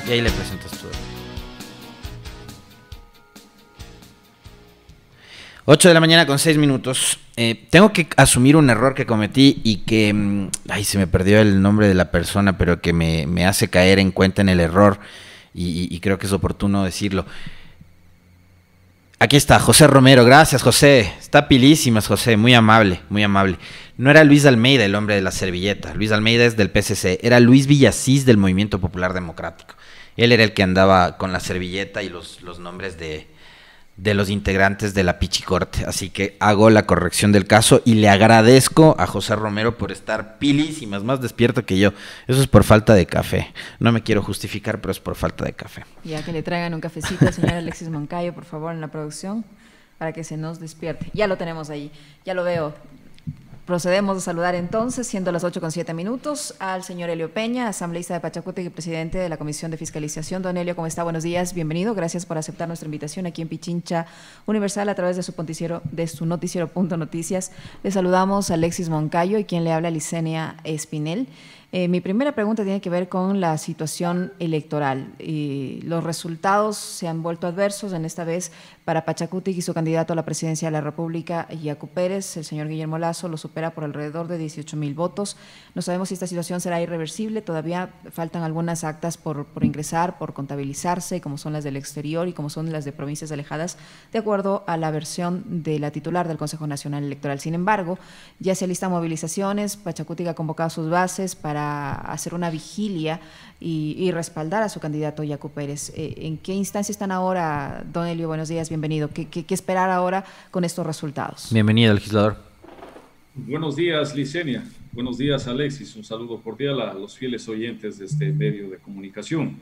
Y ahí le presentas tú. 8 de la mañana con 6 minutos. Tengo que asumir un error que cometí y que... se me perdió el nombre de la persona, pero que me hace caer en cuenta en el error y creo que es oportuno decirlo. Aquí está, José Romero. Gracias, José. Está pilísimas, José. Muy amable, muy amable. No era Luis Almeida el hombre de la servilleta. Luis Almeida es del PSC. Era Luis Villasís del Movimiento Popular Democrático. Él era el que andaba con la servilleta y los nombres de los integrantes de la Pichicorte. Así que hago la corrección del caso y le agradezco a José Romero por estar pilísimas, más despierto que yo. Eso es por falta de café. No me quiero justificar, pero es por falta de café. Ya que le traigan un cafecito al señor Alexis Moncayo, por favor, en la producción, para que se nos despierte. Ya lo tenemos ahí, ya lo veo. Procedemos a saludar entonces, siendo las 8:07, al señor Helio Peña, asambleísta de Pachacuti y presidente de la Comisión de Fiscalización. Don Helio, ¿cómo está? Buenos días, bienvenido. Gracias por aceptar nuestra invitación aquí en Pichincha Universal a través de su noticiero Punto Noticias. Le saludamos a Alexis Moncayo y quien le habla, Licenia Espinel. Mi primera pregunta tiene que ver con la situación electoral. Los resultados se han vuelto adversos, en esta vez para Pachacuti y su candidato a la presidencia de la República, Yacu Pérez. El señor Guillermo Lasso lo supera por alrededor de 18,000 votos. No sabemos si esta situación será irreversible, todavía faltan algunas actas por ingresar, por contabilizarse, como son las del exterior y como son las de provincias alejadas, de acuerdo a la versión de la titular del Consejo Nacional Electoral. Sin embargo, ya se alistan movilizaciones, Pachacuti ha convocado sus bases para hacer una vigilia y respaldar a su candidato Yacu Pérez. ¿En qué instancia están ahora, don Helio? Buenos días, bienvenido. ¿Qué esperar ahora con estos resultados? Bienvenido, legislador. Buenos días, Licenia. Buenos días, Alexis. Un saludo cordial a los fieles oyentes de este medio de comunicación.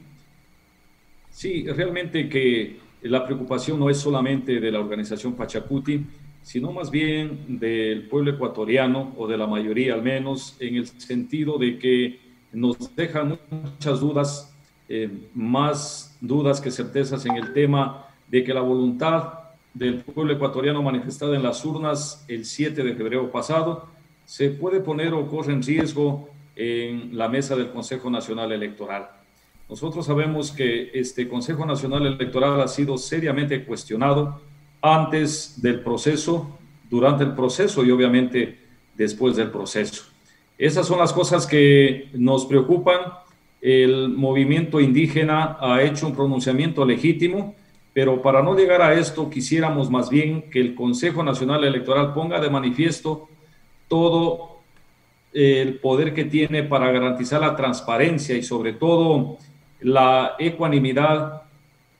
Sí, realmente que la preocupación no es solamente de la organización Pachacuti, sino más bien del pueblo ecuatoriano, o de la mayoría al menos, en el sentido de que nos dejan muchas dudas, más dudas que certezas en el tema de que la voluntad del pueblo ecuatoriano manifestada en las urnas el 7 de febrero pasado se puede poner o corre en riesgo en la mesa del Consejo Nacional Electoral. Nosotros sabemos que este Consejo Nacional Electoral ha sido seriamente cuestionado antes del proceso, durante el proceso y obviamente después del proceso. Esas son las cosas que nos preocupan. El movimiento indígena ha hecho un pronunciamiento legítimo, pero para no llegar a esto quisiéramos más bien que el Consejo Nacional Electoral ponga de manifiesto todo el poder que tiene para garantizar la transparencia y sobre todo la ecuanimidad,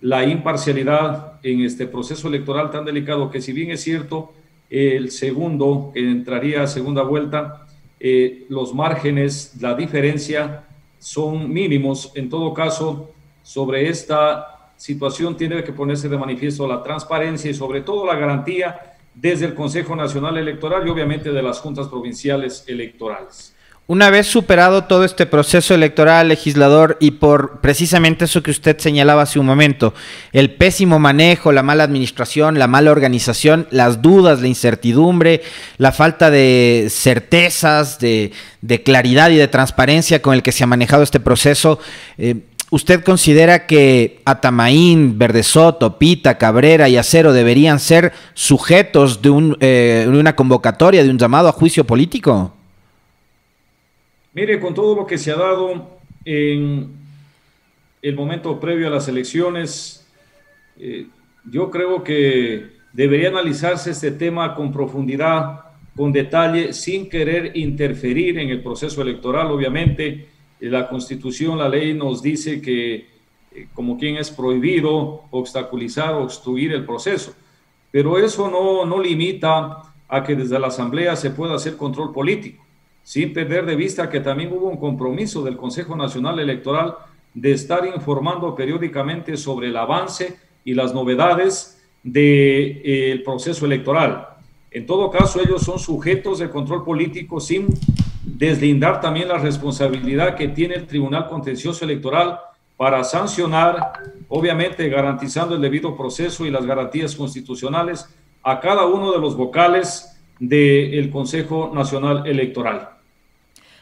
la imparcialidad en este proceso electoral tan delicado que, si bien es cierto, el segundo, que entraría a segunda vuelta, los márgenes, la diferencia son mínimos. En todo caso, sobre esta situación tiene que ponerse de manifiesto la transparencia y sobre todo la garantía desde el Consejo Nacional Electoral y obviamente de las juntas provinciales electorales. Una vez superado todo este proceso electoral, legislador, y por precisamente eso que usted señalaba hace un momento, el pésimo manejo, la mala administración, la mala organización, las dudas, la incertidumbre, la falta de certezas, de claridad y de transparencia con el que se ha manejado este proceso, ¿usted considera que Atamaín, Verdesoto, Pita, Cabrera y Acero deberían ser sujetos de una convocatoria, de un llamado a juicio político? Mire, con todo lo que se ha dado en el momento previo a las elecciones, yo creo que debería analizarse este tema con profundidad, con detalle, sin querer interferir en el proceso electoral. Obviamente, la Constitución, la ley nos dice que como quien es prohibido obstaculizar o obstruir el proceso, pero eso no limita a que desde la Asamblea se pueda hacer control político, sin perder de vista que también hubo un compromiso del Consejo Nacional Electoral de estar informando periódicamente sobre el avance y las novedades del proceso electoral. En todo caso, ellos son sujetos de control político sin deslindar también la responsabilidad que tiene el Tribunal Contencioso Electoral para sancionar, obviamente garantizando el debido proceso y las garantías constitucionales a cada uno de los vocales del Consejo Nacional Electoral.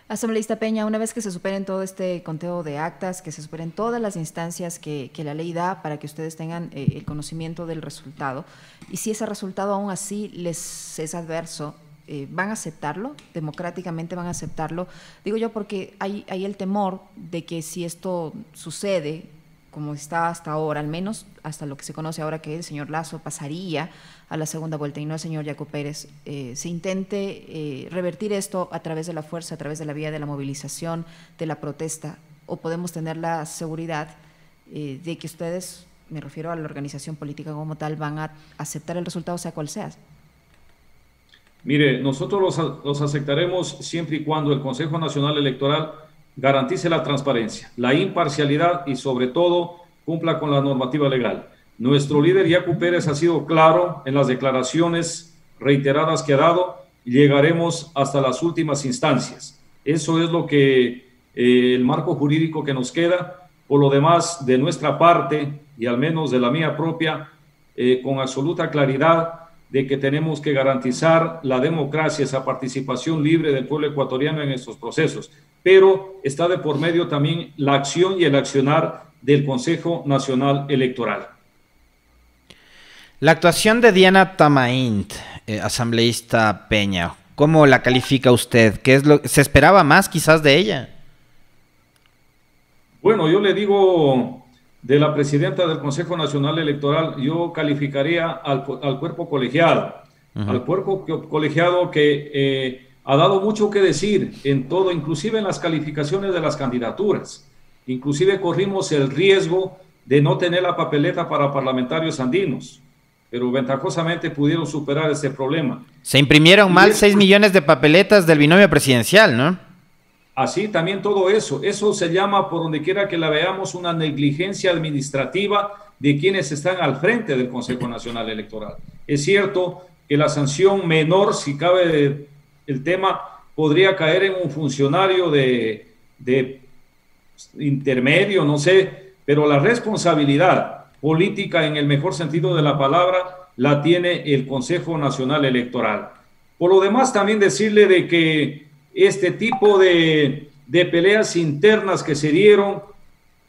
Asambleísta Peña, una vez que se superen todo este conteo de actas, que se superen todas las instancias que la ley da para que ustedes tengan el conocimiento del resultado, y si ese resultado aún así les es adverso, ¿van a aceptarlo? ¿Democráticamente van a aceptarlo? Digo yo porque hay el temor de que si esto sucede, como está hasta ahora, al menos hasta lo que se conoce ahora, que el señor Lasso pasaría a la segunda vuelta y no el señor Yaco Pérez, se intente revertir esto a través de la fuerza, a través de la vía de la movilización, de la protesta, o podemos tener la seguridad de que ustedes, me refiero a la organización política como tal, van a aceptar el resultado sea cual sea. Mire, nosotros los aceptaremos siempre y cuando el Consejo Nacional Electoral garantice la transparencia, la imparcialidad y sobre todo cumpla con la normativa legal. Nuestro líder Yaco Pérez ha sido claro en las declaraciones reiteradas que ha dado y llegaremos hasta las últimas instancias. Eso es lo que el marco jurídico que nos queda. Por lo demás, de nuestra parte y al menos de la mía propia, con absoluta claridad de que tenemos que garantizar la democracia, esa participación libre del pueblo ecuatoriano en estos procesos. Pero está de por medio también la acción y el accionar del Consejo Nacional Electoral. La actuación de Diana Tamaint, asambleísta Peña, ¿cómo la califica usted? ¿Qué es se esperaba más quizás de ella? Bueno, yo le digo de la presidenta del Consejo Nacional Electoral, yo calificaría al cuerpo colegiado, al cuerpo colegiado que ha dado mucho que decir en todo, inclusive en las calificaciones de las candidaturas. Inclusive corrimos el riesgo de no tener la papeleta para parlamentarios andinos, pero ventajosamente pudieron superar ese problema. Se imprimieron mal 6 millones de papeletas del binomio presidencial, ¿no? Así también todo eso se llama, por donde quiera que la veamos, una negligencia administrativa de quienes están al frente del Consejo Nacional Electoral. Es cierto que la sanción menor, si cabe el tema, podría caer en un funcionario de intermedio, no sé, pero la responsabilidad política en el mejor sentido de la palabra la tiene el Consejo Nacional Electoral. Por lo demás, también decirle de que este tipo de peleas internas que se dieron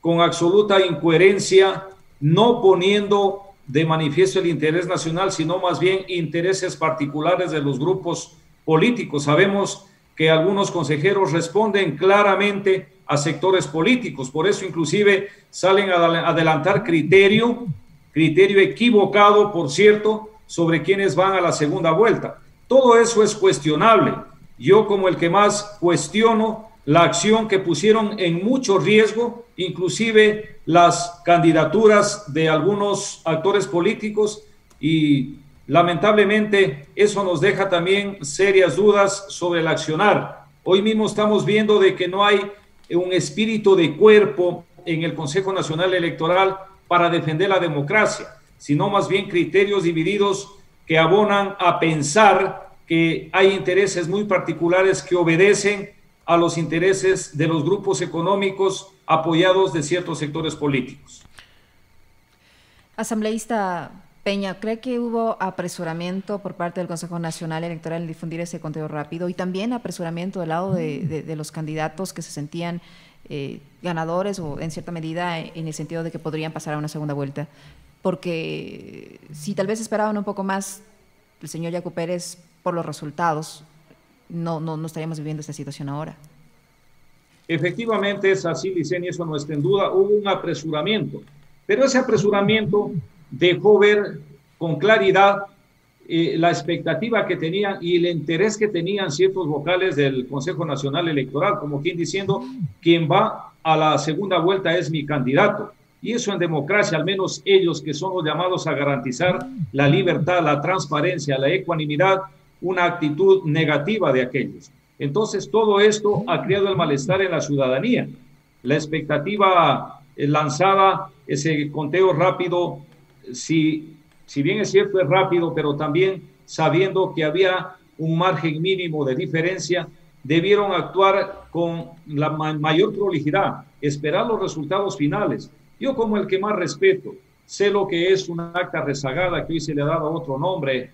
con absoluta incoherencia, no poniendo de manifiesto el interés nacional, sino más bien intereses particulares de los grupos políticos. Sabemos que algunos consejeros responden claramente a sectores políticos, por eso inclusive salen a adelantar criterio equivocado, por cierto, sobre quienes van a la segunda vuelta. Todo eso es cuestionable. Yo, como el que más cuestiono la acción que pusieron en mucho riesgo, inclusive las candidaturas de algunos actores políticos, y lamentablemente eso nos deja también serias dudas sobre el accionar. Hoy mismo estamos viendo de que no hay un espíritu de cuerpo en el Consejo Nacional Electoral para defender la democracia, sino más bien criterios divididos que abonan a pensar que hay intereses muy particulares que obedecen a los intereses de los grupos económicos apoyados de ciertos sectores políticos. Asambleísta Peña, ¿cree que hubo apresuramiento por parte del Consejo Nacional Electoral en difundir ese conteo rápido y también apresuramiento del lado de los candidatos que se sentían ganadores o en cierta medida en el sentido de que podrían pasar a una segunda vuelta? Porque si tal vez esperaban un poco más el señor Yaco Pérez por los resultados, no estaríamos viviendo esta situación ahora. Efectivamente es así, Licenia, eso no está en duda. Hubo un apresuramiento, pero ese apresuramiento dejó ver con claridad la expectativa que tenían y el interés que tenían ciertos vocales del Consejo Nacional Electoral, como quien diciendo, quien va a la segunda vuelta es mi candidato. Y eso en democracia, al menos ellos que son los llamados a garantizar la libertad, la transparencia, la ecuanimidad, una actitud negativa de aquellos. Entonces todo esto ha creado el malestar en la ciudadanía. La expectativa lanzada, ese conteo rápido, si bien es cierto es rápido, pero también sabiendo que había un margen mínimo de diferencia, debieron actuar con la mayor prolijidad, esperar los resultados finales. Yo, como el que más respeto, sé lo que es una acta rezagada que hoy se le ha dado otro nombre,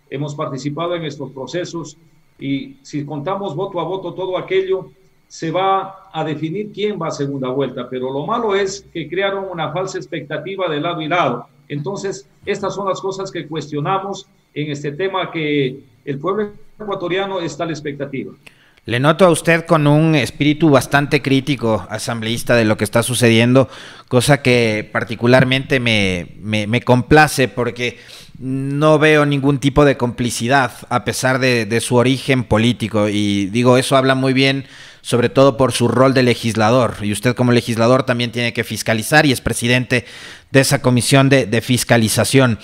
hemos participado en estos procesos Y si contamos voto a voto todo aquello, se va a definir quién va a segunda vuelta. Pero lo malo es que crearon una falsa expectativa de lado y lado. Entonces, estas son las cosas que cuestionamos en este tema, que el pueblo ecuatoriano está a la expectativa. Le noto a usted con un espíritu bastante crítico, asambleísta, de lo que está sucediendo, cosa que particularmente me complace, porque no veo ningún tipo de complicidad a pesar de su origen político, y digo, eso habla muy bien, sobre todo por su rol de legislador, y usted como legislador también tiene que fiscalizar y es presidente de esa comisión de fiscalización.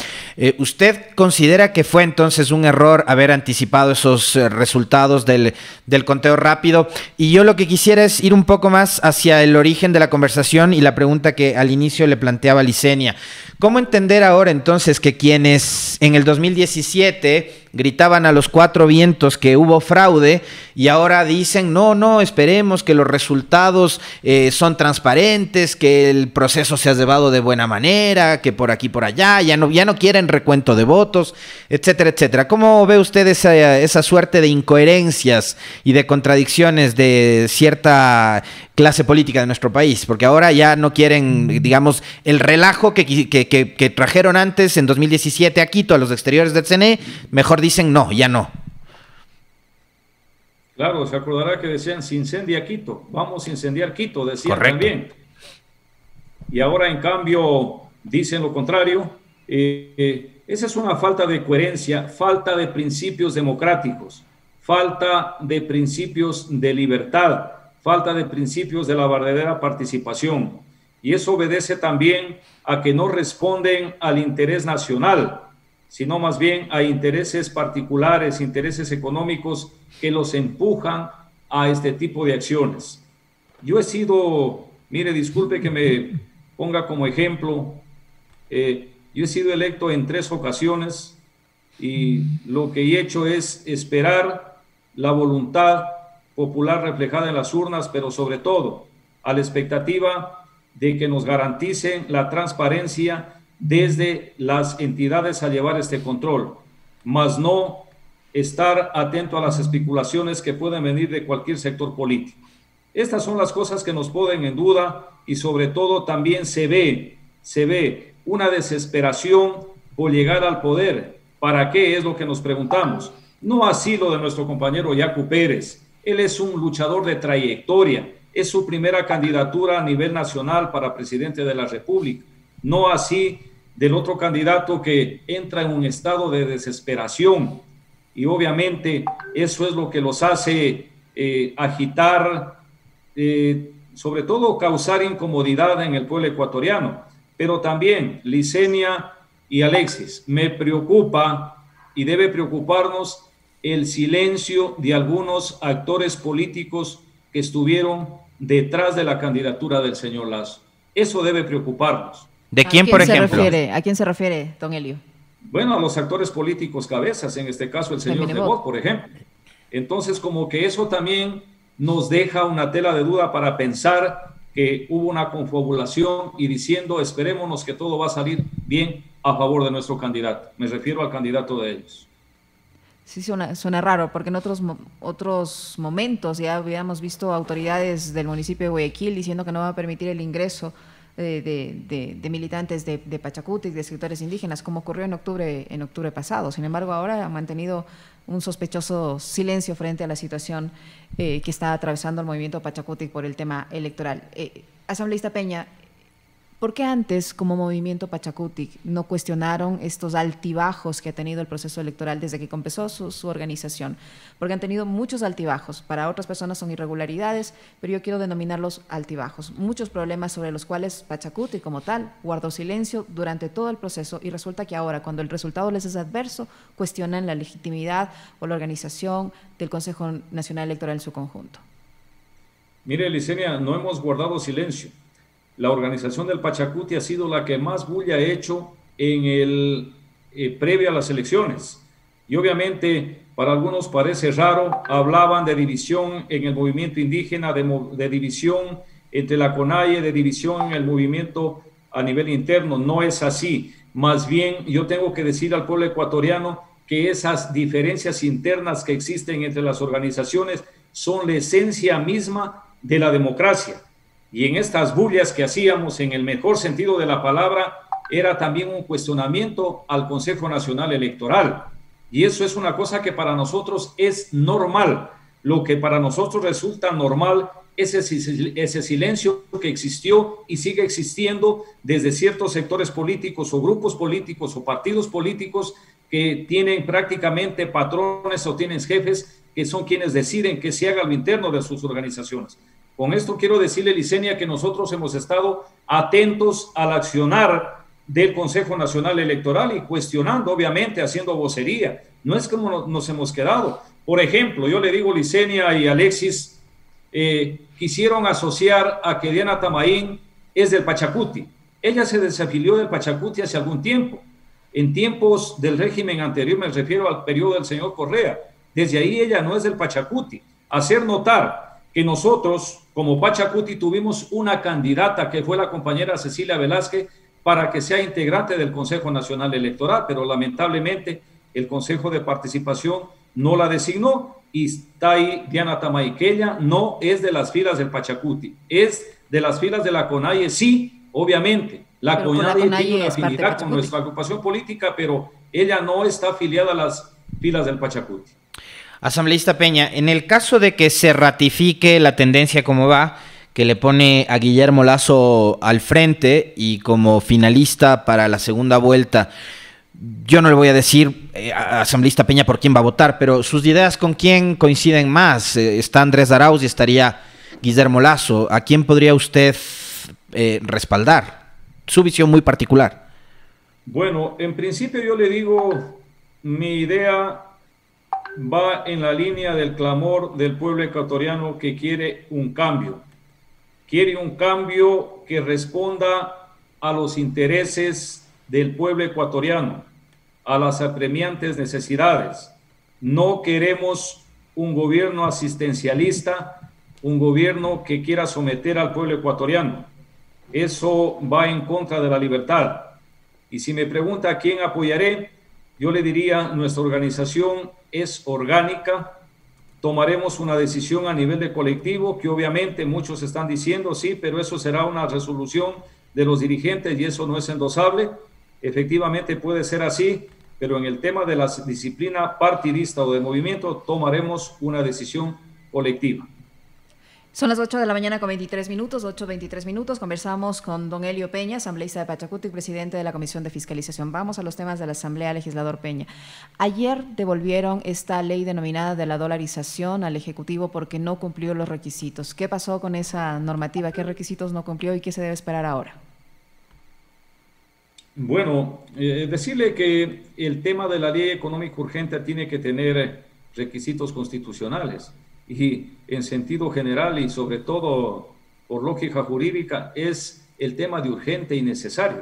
¿Usted considera que fue entonces un error haber anticipado esos resultados del conteo rápido? Y yo lo que quisiera es ir un poco más hacia el origen de la conversación y la pregunta que al inicio le planteaba Licenia. ¿Cómo entender ahora entonces que quienes en el 2017 gritaban a los cuatro vientos que hubo fraude y ahora dicen no, esperemos que los resultados son transparentes, que el proceso se ha llevado de buena manera, que por aquí por allá ya no quieren recuento de votos, etcétera, etcétera? ¿Cómo ve usted esa suerte de incoherencias y de contradicciones de cierta clase política de nuestro país? Porque ahora ya no quieren, digamos, el relajo que trajeron antes en 2017 a Quito, a los exteriores del CNE, mejor dicen no, ya no. Claro, se acordará que decían se incendia Quito, vamos a incendiar Quito, decían. Correcto. También. Y ahora en cambio dicen lo contrario. Esa es una falta de coherencia, falta de principios democráticos, falta de principios de libertad, falta de principios de la verdadera participación. Y eso obedece también a que no responden al interés nacional, sino más bien a intereses particulares, intereses económicos que los empujan a este tipo de acciones. Yo he sido, mire, disculpe que me ponga como ejemplo, yo he sido electo en 3 ocasiones y lo que he hecho es esperar la voluntad popular reflejada en las urnas, pero sobre todo a la expectativa de que nos garanticen la transparencia desde las entidades a llevar este control, más no estar atento a las especulaciones que pueden venir de cualquier sector político. Estas son las cosas que nos ponen en duda y sobre todo también se ve una desesperación por llegar al poder. ¿Para qué? Es lo que nos preguntamos. No así lo de nuestro compañero Yacu Pérez. Él es un luchador de trayectoria, es su primera candidatura a nivel nacional para presidente de la República. No así del otro candidato que entra en un estado de desesperación y obviamente eso es lo que los hace agitar, sobre todo causar incomodidad en el pueblo ecuatoriano. Pero también, Licenia y Alexis, me preocupa y debe preocuparnos el silencio de algunos actores políticos que estuvieron detrás de la candidatura del señor Lasso. Eso debe preocuparnos. ¿De quién, por ejemplo? ¿A quién se refiere, don Elio? Bueno, a los actores políticos cabezas, en este caso el señor Nebot, por ejemplo. Entonces, como que eso también nos deja una tela de duda para pensar que hubo una confabulación y diciendo, esperémonos que todo va a salir bien a favor de nuestro candidato. Me refiero al candidato de ellos. Sí, suena raro, porque en otros momentos ya habíamos visto autoridades del municipio de Guayaquil diciendo que no va a permitir el ingreso de militantes de Pachacuti y de sectores indígenas, como ocurrió en octubre pasado. Sin embargo, ahora han mantenido un sospechoso silencio frente a la situación que está atravesando el movimiento Pachacuti por el tema electoral. Asambleísta Peña, ¿por qué antes, como movimiento Pachacuti, no cuestionaron estos altibajos que ha tenido el proceso electoral desde que comenzó su organización? Porque han tenido muchos altibajos. Para otras personas son irregularidades, pero yo quiero denominarlos altibajos. Muchos problemas sobre los cuales Pachacuti, como tal, guardó silencio durante todo el proceso y resulta que ahora, cuando el resultado les es adverso, cuestionan la legitimidad o la organización del Consejo Nacional Electoral en su conjunto. Mire, Licenia, no hemos guardado silencio. La organización del Pachacuti ha sido la que más bulla ha hecho en previo a las elecciones. Y obviamente para algunos parece raro, hablaban de división en el movimiento indígena, de división entre la CONAIE, de división en el movimiento a nivel interno. No es así. Más bien yo tengo que decir al pueblo ecuatoriano que esas diferencias internas que existen entre las organizaciones son la esencia misma de la democracia. Y en estas bullas que hacíamos, en el mejor sentido de la palabra, era también un cuestionamiento al Consejo Nacional Electoral. Y eso es una cosa que para nosotros es normal. Lo que para nosotros resulta normal es ese silencio que existió y sigue existiendo desde ciertos sectores políticos o grupos políticos o partidos políticos que tienen prácticamente patrones o tienen jefes que son quienes deciden que se haga lo interno de sus organizaciones. Con esto quiero decirle, Licenia, que nosotros hemos estado atentos al accionar del Consejo Nacional Electoral y cuestionando, obviamente, haciendo vocería. No es como nos hemos quedado. Por ejemplo, yo le digo, Licenia y Alexis, quisieron asociar a que Diana Tamaín es del Pachacuti. Ella se desafilió del Pachacuti hace algún tiempo. En tiempos del régimen anterior, me refiero al periodo del señor Correa. Desde ahí ella no es del Pachacuti. Hacer notar que nosotros, como Pachacuti, tuvimos una candidata que fue la compañera Cecilia Velázquez para que sea integrante del Consejo Nacional Electoral, pero lamentablemente el Consejo de Participación no la designó y está ahí Diana Tamaín, que ella no es de las filas del Pachacuti, es de las filas de la CONAIE, sí, obviamente. La CONAIE tiene una afinidad con nuestra agrupación política, pero ella no está afiliada a las filas del Pachacuti. Asambleísta Peña, en el caso de que se ratifique la tendencia como va, que le pone a Guillermo Lasso al frente y como finalista para la segunda vuelta, yo no le voy a decir a asambleísta Peña por quién va a votar, pero sus ideas con quién coinciden más. Está Andrés Arauz y estaría Guillermo Lasso. ¿A quién podría usted respaldar? Su visión muy particular. Bueno, en principio yo le digo, mi idea va en la línea del clamor del pueblo ecuatoriano que quiere un cambio. Quiere un cambio que responda a los intereses del pueblo ecuatoriano, a las apremiantes necesidades. No queremos un gobierno asistencialista, un gobierno que quiera someter al pueblo ecuatoriano. Eso va en contra de la libertad. Y si me pregunta a quién apoyaré, yo le diría, nuestra organización es orgánica, tomaremos una decisión a nivel de colectivo, que obviamente muchos están diciendo, sí, pero eso será una resolución de los dirigentes y eso no es endosable. Efectivamente puede ser así, pero en el tema de la disciplina partidista o de movimiento tomaremos una decisión colectiva. Son las 8 de la mañana con 23 minutos, 8:23 minutos. Conversamos con don Elio Peña, asambleísta de Pachacuti, presidente de la Comisión de Fiscalización. Vamos a los temas de la Asamblea, legislador Peña. Ayer devolvieron esta ley denominada de la dolarización al Ejecutivo porque no cumplió los requisitos. ¿Qué pasó con esa normativa? ¿Qué requisitos no cumplió y qué se debe esperar ahora? Bueno, decirle que el tema de la ley económica urgente tiene que tener requisitos constitucionales. Y en sentido general y sobre todo por lógica jurídica es el tema de urgente y necesario.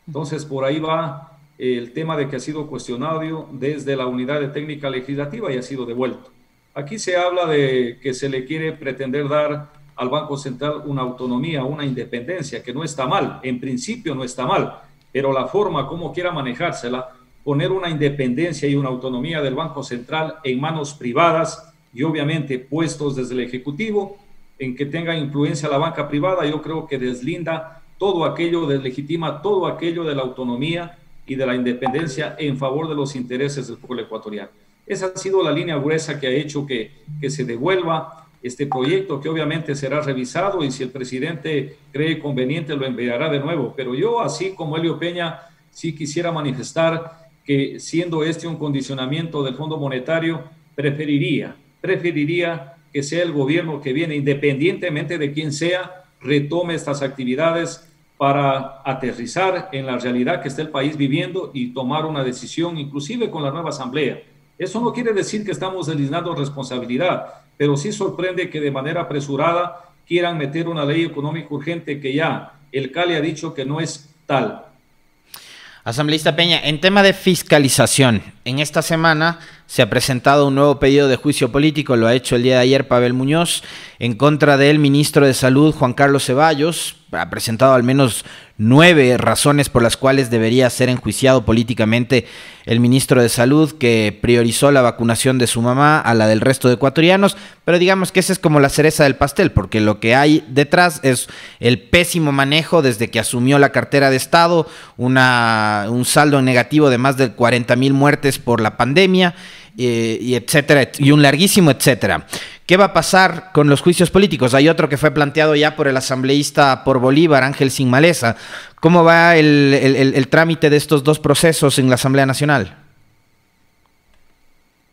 Entonces por ahí va el tema de que ha sido cuestionado desde la unidad de técnica legislativa y ha sido devuelto. Aquí se habla de que se le quiere pretender dar al Banco Central una autonomía, una independencia, que no está mal, en principio no está mal, pero la forma como quiera manejársela, poner una independencia y una autonomía del Banco Central en manos privadas y obviamente puestos desde el Ejecutivo, en que tenga influencia la banca privada, yo creo que deslinda todo aquello, deslegitima todo aquello de la autonomía y de la independencia en favor de los intereses del pueblo ecuatoriano. Esa ha sido la línea gruesa que ha hecho que se devuelva este proyecto, que obviamente será revisado y si el presidente cree conveniente lo enviará de nuevo. Pero yo, así como Elio Peña, sí quisiera manifestar que siendo este un condicionamiento del Fondo Monetario, preferiría que sea el gobierno que viene, independientemente de quién sea, retome estas actividades para aterrizar en la realidad que está el país viviendo y tomar una decisión, inclusive con la nueva asamblea. Eso no quiere decir que estamos deslindando responsabilidad, pero sí sorprende que de manera apresurada quieran meter una ley económica urgente que ya el CALE ha dicho que no es tal. Asambleísta Peña, en tema de fiscalización, en esta semana se ha presentado un nuevo pedido de juicio político, lo ha hecho el día de ayer Pavel Muñoz, en contra del ministro de Salud, Juan Carlos Ceballos, ha presentado al menos 9 razones por las cuales debería ser enjuiciado políticamente el ministro de Salud, que priorizó la vacunación de su mamá a la del resto de ecuatorianos, pero digamos que esa es como la cereza del pastel, porque lo que hay detrás es el pésimo manejo desde que asumió la cartera de Estado, un saldo negativo de más de 40,000 muertes por la pandemia, y etcétera, y un larguísimo etcétera. ¿Qué va a pasar con los juicios políticos? Hay otro que fue planteado ya por el asambleísta por Bolívar, Ángel Sin Maleza. ¿Cómo va el trámite de estos dos procesos en la Asamblea Nacional?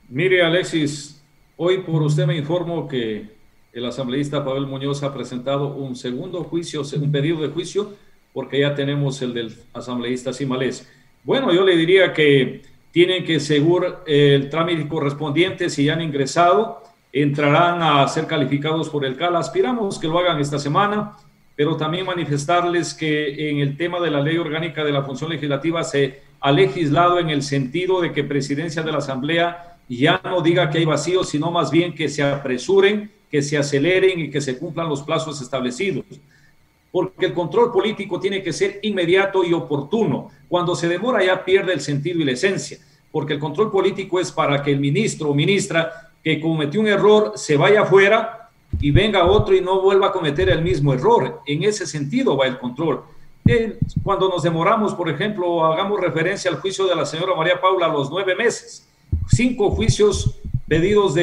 Mire, Alexis, hoy por usted me informo que el asambleísta Pavel Muñoz ha presentado un segundo juicio, un pedido de juicio, porque ya tenemos el del asambleísta Sin Maleza. Bueno, yo le diría que tienen que seguir el trámite correspondiente. Si ya han ingresado, entrarán a ser calificados por el CAL. Aspiramos que lo hagan esta semana, pero también manifestarles que en el tema de la ley orgánica de la función legislativa se ha legislado en el sentido de que Presidencia de la Asamblea ya no diga que hay vacíos, sino más bien que se apresuren, que se aceleren y que se cumplan los plazos establecidos. Porque el control político tiene que ser inmediato y oportuno. Cuando se demora ya pierde el sentido y la esencia, porque el control político es para que el ministro o ministra que cometió un error se vaya afuera y venga otro y no vuelva a cometer el mismo error. En ese sentido va el control. Cuando nos demoramos, por ejemplo, hagamos referencia al juicio de la señora María Paula a los 9 meses, 5 juicios pedidos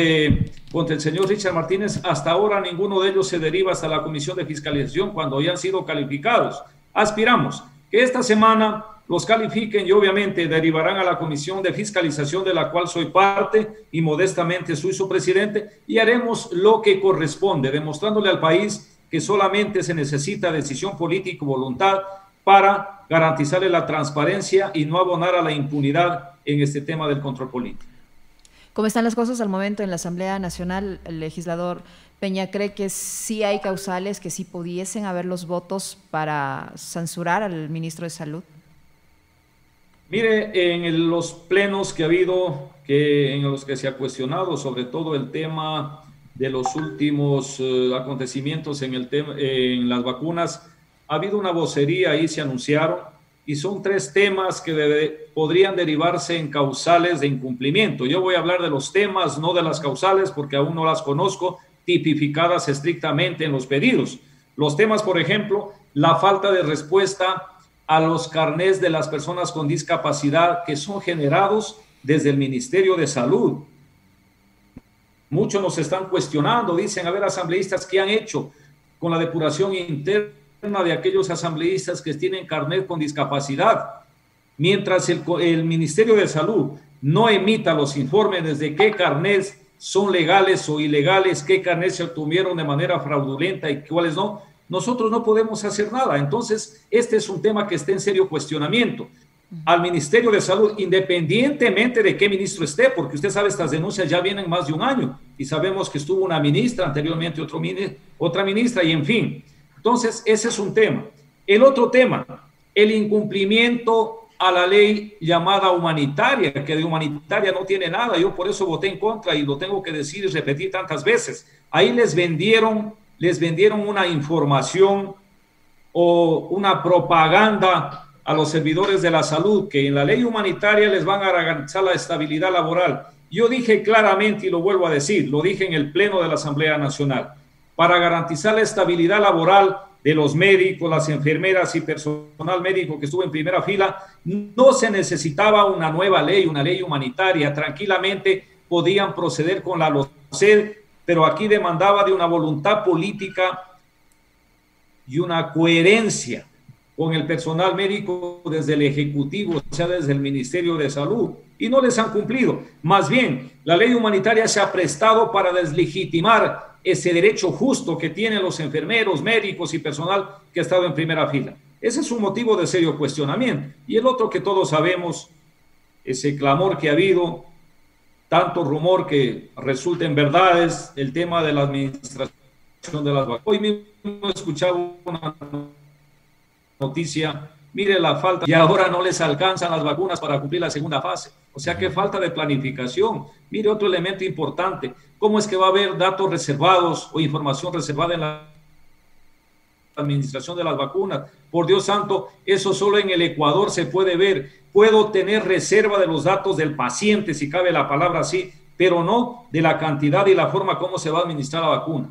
contra el señor Richard Martínez, hasta ahora ninguno de ellos se deriva hasta la Comisión de Fiscalización cuando ya han sido calificados. Aspiramos que esta semana los califiquen y obviamente derivarán a la Comisión de Fiscalización, de la cual soy parte y modestamente soy su presidente, y haremos lo que corresponde, demostrándole al país que solamente se necesita decisión política y voluntad para garantizarle la transparencia y no abonar a la impunidad en este tema del control político. ¿Cómo están las cosas al momento en la Asamblea Nacional? El legislador Peña cree que sí hay causales, que sí pudiesen haber los votos para censurar al ministro de Salud. Mire, en los plenos que ha habido, en los que se ha cuestionado sobre todo el tema de los últimos acontecimientos en las vacunas, ha habido una vocería, ahí se anunciaron, y son 3 temas que podrían derivarse en causales de incumplimiento. Yo voy a hablar de los temas, no de las causales, porque aún no las conozco tipificadas estrictamente en los pedidos. Los temas, por ejemplo, la falta de respuesta a los carnés de las personas con discapacidad que son generados desde el Ministerio de Salud. Muchos nos están cuestionando, dicen, a ver, asambleístas, ¿qué han hecho con la depuración interna de aquellos asambleístas que tienen carnet con discapacidad? Mientras el Ministerio de Salud no emita los informes desde qué carnets son legales o ilegales, qué carnets se obtuvieron de manera fraudulenta y cuáles no, nosotros no podemos hacer nada. Entonces, este es un tema que está en serio cuestionamiento al Ministerio de Salud, independientemente de qué ministro esté, porque usted sabe, estas denuncias ya vienen más de un año y sabemos que estuvo una ministra, anteriormente otra ministra, y en fin. Entonces, ese es un tema. El otro tema, el incumplimiento a la ley llamada humanitaria, que de humanitaria no tiene nada. Yo por eso voté en contra y lo tengo que decir y repetir tantas veces. Ahí les vendieron una información o una propaganda a los servidores de la salud, que en la ley humanitaria les van a garantizar la estabilidad laboral. Yo dije claramente, y lo vuelvo a decir, lo dije en el Pleno de la Asamblea Nacional, para garantizar la estabilidad laboral de los médicos, las enfermeras y personal médico que estuvo en primera fila, no se necesitaba una nueva ley, una ley humanitaria. Tranquilamente podían proceder con la LOCED, pero aquí demandaba de una voluntad política y una coherencia con el personal médico desde el Ejecutivo, o sea, desde el Ministerio de Salud, y no les han cumplido. Más bien, la ley humanitaria se ha prestado para deslegitimar ese derecho justo que tienen los enfermeros, médicos y personal que ha estado en primera fila. Ese es un motivo de serio cuestionamiento. Y el otro que todos sabemos, ese clamor que ha habido, tanto rumor que resulta en verdades, el tema de la administración de las vacunas. Hoy mismo he escuchado una noticia, mire la falta, y ahora no les alcanzan las vacunas para cumplir la segunda fase. O sea, qué falta de planificación. Mire otro elemento importante, ¿cómo es que va a haber datos reservados o información reservada en las administración de las vacunas. Por Dios santo, eso solo en el Ecuador se puede ver. Puedo tener reserva de los datos del paciente, si cabe la palabra así, pero no de la cantidad y la forma como se va a administrar la vacuna.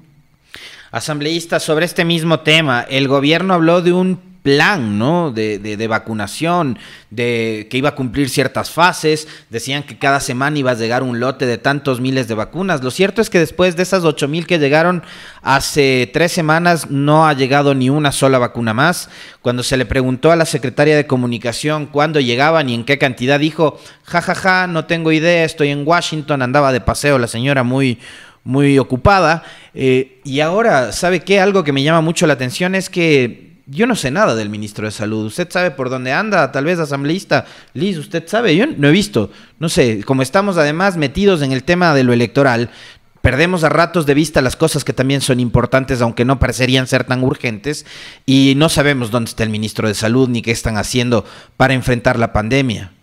Asambleísta, sobre este mismo tema, el gobierno habló de un plan, ¿no?, de vacunación, de que iba a cumplir ciertas fases, decían que cada semana iba a llegar un lote de tantos miles de vacunas. Lo cierto es que después de esas 8,000 que llegaron hace 3 semanas, no ha llegado ni una sola vacuna más. Cuando se le preguntó a la secretaria de Comunicación cuándo llegaban y en qué cantidad, dijo, jajaja, no tengo idea, estoy en Washington, andaba de paseo la señora muy ocupada. Y ahora, ¿sabe qué? Algo que me llama mucho la atención es que yo no sé nada del ministro de Salud. ¿Usted sabe por dónde anda? Tal vez, asambleísta Liz, ¿usted sabe? Yo no he visto. No sé, como estamos además metidos en el tema de lo electoral, perdemos a ratos de vista las cosas que también son importantes, aunque no parecerían ser tan urgentes, y no sabemos dónde está el ministro de Salud ni qué están haciendo para enfrentar la pandemia.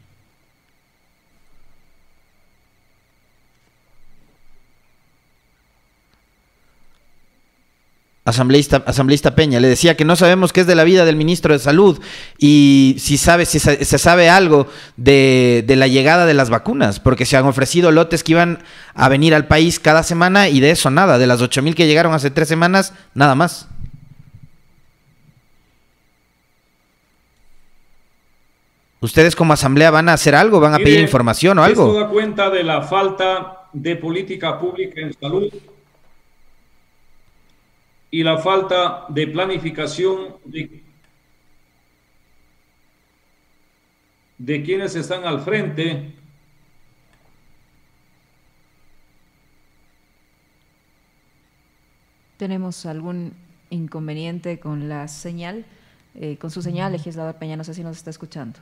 Asambleísta Peña, le decía que no sabemos qué es de la vida del ministro de Salud y si se sabe algo de la llegada de las vacunas, porque se han ofrecido lotes que iban a venir al país cada semana y de eso nada, de las 8,000 que llegaron hace 3 semanas, nada más. ¿Ustedes como asamblea van a hacer algo? ¿Van a pedir información o algo? Esto da cuenta de la falta de política pública en salud y la falta de planificación de quienes están al frente. ¿Tenemos algún inconveniente con la señal? Con su señal, legislador Peña, no sé si nos está escuchando.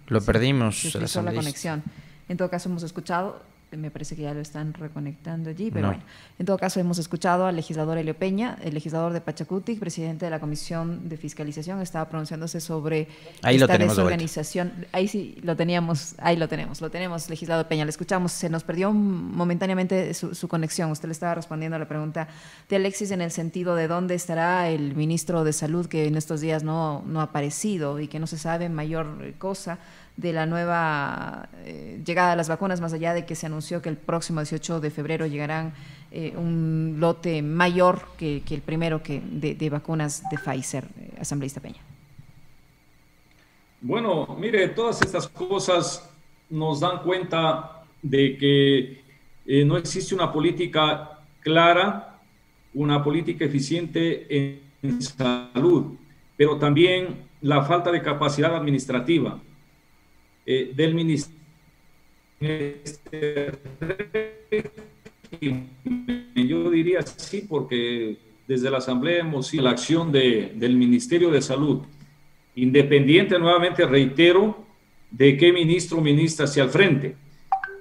Lo perdimos. Se frizó la conexión. En todo caso hemos escuchado, me parece que ya lo están reconectando allí, pero bueno, en todo caso hemos escuchado al legislador Helio Peña, el legislador de Pachacutic, presidente de la Comisión de Fiscalización, estaba pronunciándose sobre esta desorganización. Ahí sí lo teníamos, ahí lo tenemos, legislador Peña, le escuchamos, se nos perdió momentáneamente su conexión, usted le estaba respondiendo a la pregunta de Alexis en el sentido de dónde estará el ministro de Salud, que en estos días no ha aparecido y que no se sabe mayor cosa de la nueva llegada de las vacunas, más allá de que se anunció que el próximo 18 de febrero llegarán un lote mayor que el primero de vacunas de Pfizer. Asambleísta Peña. Bueno, mire, todas estas cosas nos dan cuenta de que no existe una política clara, una política eficiente en salud, pero también la falta de capacidad administrativa del ministerio. Yo diría sí, porque desde la Asamblea hemos sido la acción del Ministerio de Salud, independiente, nuevamente reitero, de qué ministro o ministra esté al frente.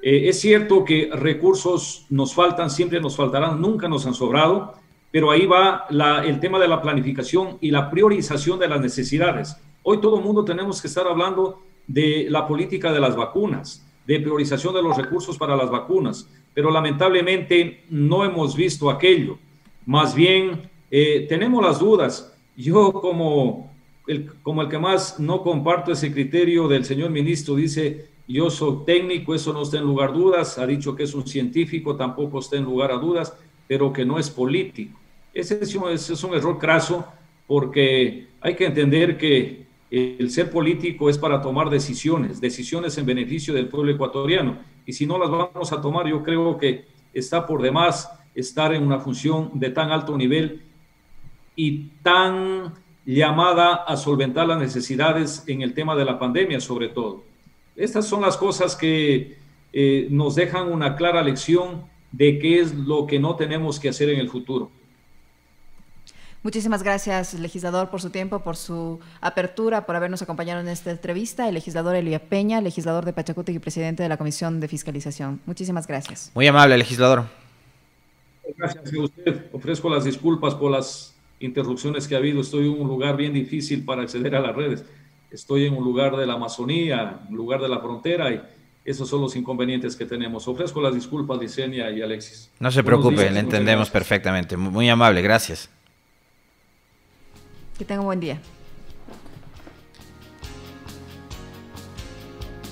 Es cierto que recursos nos faltan, siempre nos faltarán, nunca nos han sobrado, pero ahí va el tema de la planificación y la priorización de las necesidades. Hoy todo el mundo tenemos que estar hablando de la política de las vacunas, de priorización de los recursos para las vacunas, pero lamentablemente no hemos visto aquello. Más bien tenemos las dudas. Yo como el que más no comparto ese criterio del señor ministro, dice yo soy técnico, eso no está en lugar a dudas, ha dicho que es un científico, tampoco está en lugar a dudas, pero que no es político. Ese es un error craso, porque hay que entender que el ser político es para tomar decisiones en beneficio del pueblo ecuatoriano, y si no las vamos a tomar, yo creo que está por demás estar en una función de tan alto nivel y tan llamada a solventar las necesidades en el tema de la pandemia, sobre todo. Estas son las cosas que nos dejan una clara lección de qué es lo que no tenemos que hacer en el futuro. Muchísimas gracias, legislador, por su tiempo, por su apertura, por habernos acompañado en esta entrevista. El legislador Helio Peña, legislador de Pachacutic y presidente de la Comisión de Fiscalización. Muchísimas gracias. Muy amable, legislador. Gracias a usted. Ofrezco las disculpas por las interrupciones que ha habido. Estoy en un lugar bien difícil para acceder a las redes. Estoy en un lugar de la Amazonía, un lugar de la frontera, Esos son los inconvenientes que tenemos. Ofrezco las disculpas, Licenia y Alexis. No se preocupe, le entendemos perfectamente. Muy amable, gracias. Que tenga un buen día.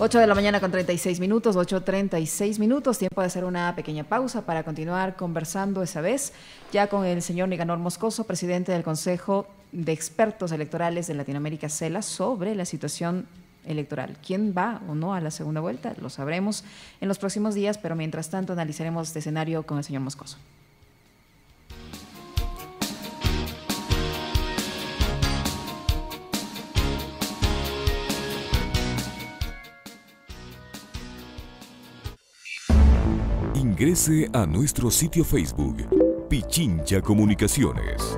8 de la mañana con 36 minutos, 8:36 minutos, tiempo de hacer una pequeña pausa para continuar conversando esa vez ya con el señor Nicanor Moscoso, presidente del Consejo de Expertos Electorales de Latinoamérica, CELA, sobre la situación electoral. ¿Quién va o no a la segunda vuelta? Lo sabremos en los próximos días, pero mientras tanto analizaremos este escenario con el señor Moscoso. Ingrese a nuestro sitio Facebook, Pichincha Comunicaciones.